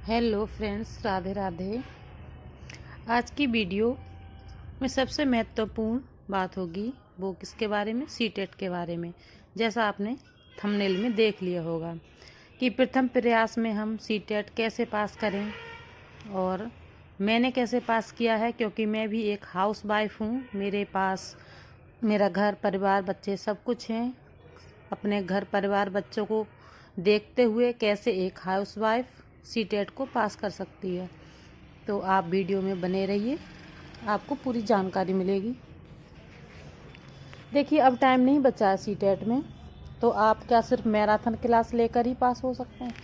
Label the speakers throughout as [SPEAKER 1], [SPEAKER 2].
[SPEAKER 1] Hello friends, Radhe Radhe. आज की video में सबसे महत्वपूर्ण बात होगी वो किसके बारे में, सीटेट के बारे में। जैसा आपने थंबनेल में देख लिया होगा कि प्रथम प्रयास में हम सीटेट कैसे पास करें और मैंने कैसे पास किया है, क्योंकि मैं भी एक हाउस वाइफ हूँ। मेरे पास मेरा घर परिवार बच्चे सब कुछ हैं। अपने घर परिवार बच्चों को देखते हुए कैसे एक हाउस वाइफ सीटेट को पास कर सकती है। तो आप वीडियो में बने रहिए, आपको पूरी जानकारी मिलेगी। देखिए, अब टाइम नहीं बचा है सीटेट में, तो आप क्या सिर्फ मैराथन क्लास लेकर ही पास हो सकते हैं?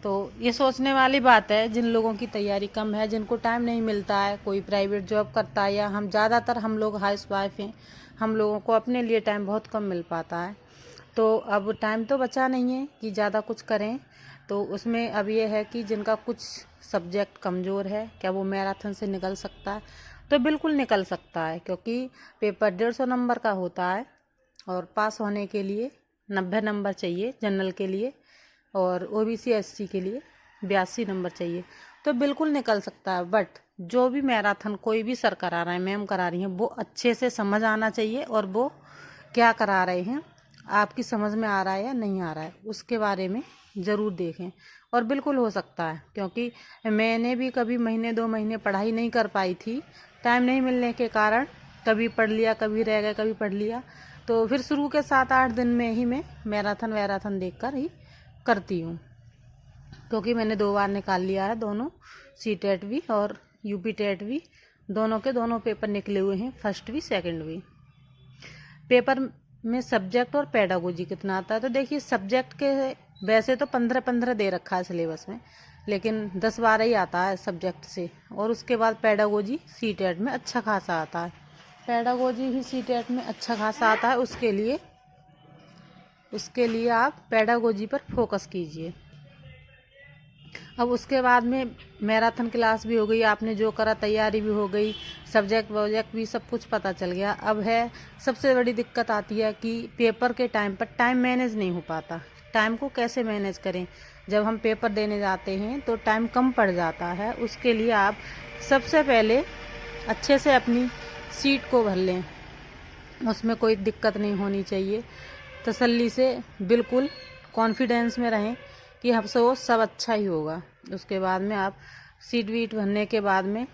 [SPEAKER 1] तो ये सोचने वाली बात है जिन लोगों की तैयारी कम है, जिनको टाइम नहीं मिलता है, कोई प्राइवेट जॉब करता है, या हम लोग हाउस वाइफ हैं, हम लोगों को अपने लिए टाइम बहुत कम मिल पाता है। तो अब टाइम तो बचा नहीं है कि ज़्यादा कुछ करें। तो उसमें अब ये है कि जिनका कुछ सब्जेक्ट कमज़ोर है, क्या वो मैराथन से निकल सकता है? तो बिल्कुल निकल सकता है, क्योंकि पेपर 150 नंबर का होता है और पास होने के लिए 90 नंबर चाहिए जनरल के लिए, और ओबीसी एससी के लिए 82 नंबर चाहिए। तो बिल्कुल निकल सकता है। बट जो भी मैराथन कोई भी सर करा रहा है, मैम करा रही हैं, वो अच्छे से समझ आना चाहिए, और वो क्या करा रहे हैं आपकी समझ में आ रहा है या नहीं आ रहा है, उसके बारे में ज़रूर देखें। और बिल्कुल हो सकता है, क्योंकि मैंने भी कभी महीने 2 महीने पढ़ाई नहीं कर पाई थी, टाइम नहीं मिलने के कारण। कभी पढ़ लिया, कभी रह गया, कभी पढ़ लिया। तो फिर शुरू के 7-8 दिन में ही मैं मैराथन देखकर ही करती हूँ, क्योंकि मैंने 2 बार निकाल लिया है। दोनों सीटेट भी और यूपी टेट भी, दोनों के दोनों पेपर निकले हुए हैं, फर्स्ट भी सेकंड भी। पेपर में सब्जेक्ट और पेडागोजी कितना आता है? तो देखिए, सब्जेक्ट के वैसे तो 15-15 दे रखा है सिलेबस में, लेकिन 10-12 ही आता है सब्जेक्ट से। और उसके बाद पेडागोजी सीटेट में अच्छा खासा आता है। पेडागोजी भी सीटेट में अच्छा खासा आता है। उसके लिए आप पेडागोजी पर फोकस कीजिए। अब उसके बाद में मैराथन क्लास भी हो गई, आपने जो करा तैयारी भी हो गई, सब्जेक्ट वॉब्जेक्ट भी सब कुछ पता चल गया। अब है सबसे बड़ी दिक्कत आती है कि पेपर के टाइम पर टाइम मैनेज नहीं हो पाता। टाइम को कैसे मैनेज करें? जब हम पेपर देने जाते हैं तो टाइम कम पड़ जाता है। उसके लिए आप सबसे पहले अच्छे से अपनी सीट को भर लें, उसमें कोई दिक्कत नहीं होनी चाहिए। तसल्ली से बिल्कुल कॉन्फिडेंस में रहें कि हमसे वो सब अच्छा ही होगा। उसके बाद में आप सीट वीट भरने के बाद में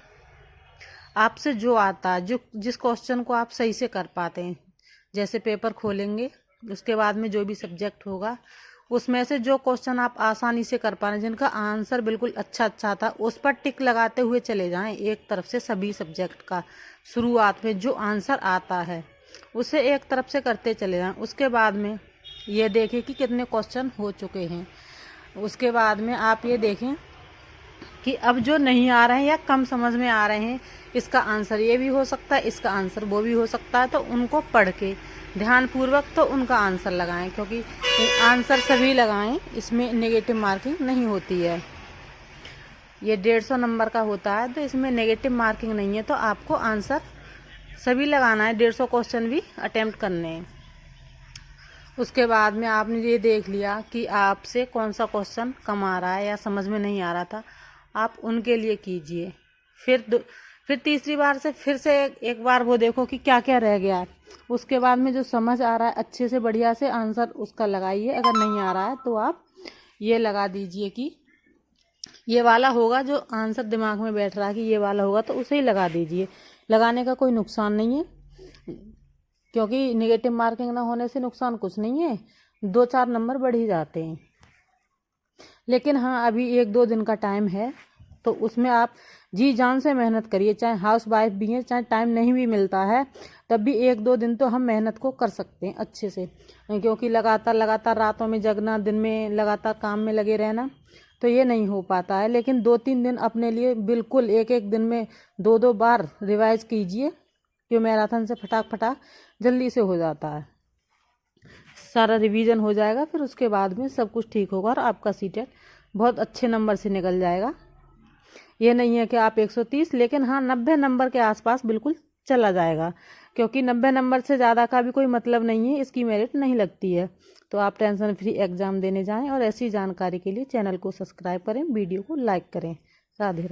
[SPEAKER 1] आपसे जो आता है, जिस क्वेश्चन को आप सही से कर पाते हैं, जैसे पेपर खोलेंगे, उसके बाद में जो भी सब्जेक्ट होगा उसमें से जो क्वेश्चन आप आसानी से कर पा रहे हैं, जिनका आंसर बिल्कुल अच्छा था, उस पर टिक लगाते हुए चले जाएं। एक तरफ से सभी सब्जेक्ट का शुरुआत में जो आंसर आता है उसे एक तरफ से करते चले जाएं। उसके बाद में ये देखें कि कितने क्वेश्चन हो चुके हैं। उसके बाद में आप ये देखें कि अब जो नहीं आ रहे हैं या कम समझ में आ रहे हैं, इसका आंसर ये भी हो सकता है, इसका आंसर वो भी हो सकता है। तो उनको पढ़ के ध्यानपूर्वक तो उनका आंसर लगाएं, क्योंकि आंसर सभी लगाएं, इसमें नेगेटिव मार्किंग नहीं होती है। ये 150 नंबर का होता है, तो इसमें नेगेटिव मार्किंग नहीं है। तो आपको आंसर सभी लगाना है, 150 क्वेश्चन भी अटेम्प्ट करने हैं। उसके बाद में आपने ये देख लिया कि आपसे कौन सा क्वेश्चन कम आ रहा है या समझ में नहीं आ रहा था, आप उनके लिए कीजिए। फिर तीसरी बार से फिर से एक बार वो देखो कि क्या क्या रह गया है। उसके बाद में जो समझ आ रहा है अच्छे से बढ़िया से आंसर उसका लगाइए। अगर नहीं आ रहा है तो आप ये लगा दीजिए कि ये वाला होगा, जो आंसर दिमाग में बैठ रहा है कि ये वाला होगा, तो उसे ही लगा दीजिए। लगाने का कोई नुकसान नहीं है, क्योंकि नेगेटिव मार्किंग ना होने से नुकसान कुछ नहीं है, 2-4 नंबर बढ़ ही जाते हैं। लेकिन हाँ, अभी 1-2 दिन का टाइम है, तो उसमें आप जी जान से मेहनत करिए। चाहे हाउस वाइफ भी हैं, चाहे टाइम नहीं भी मिलता है, तब भी 1-2 दिन तो हम मेहनत को कर सकते हैं अच्छे से। क्योंकि लगातार रातों में जगना, दिन में लगातार काम में लगे रहना, तो ये नहीं हो पाता है। लेकिन 2-3 दिन अपने लिए बिल्कुल एक दिन में 2-2 बार रिवाइज कीजिए, कि मैराथन से फटाक जल्दी से हो जाता है। सारा रिवीजन हो जाएगा, फिर उसके बाद में सब कुछ ठीक होगा और आपका सीटेट बहुत अच्छे नंबर से निकल जाएगा। ये नहीं है कि आप 130, लेकिन हाँ 90 नंबर के आसपास बिल्कुल चला जाएगा, क्योंकि 90 नंबर से ज़्यादा का भी कोई मतलब नहीं है, इसकी मेरिट नहीं लगती है। तो आप टेंशन फ्री एग्ज़ाम देने जाएं और ऐसी जानकारी के लिए चैनल को सब्सक्राइब करें, वीडियो को लाइक करें। राधे राधे।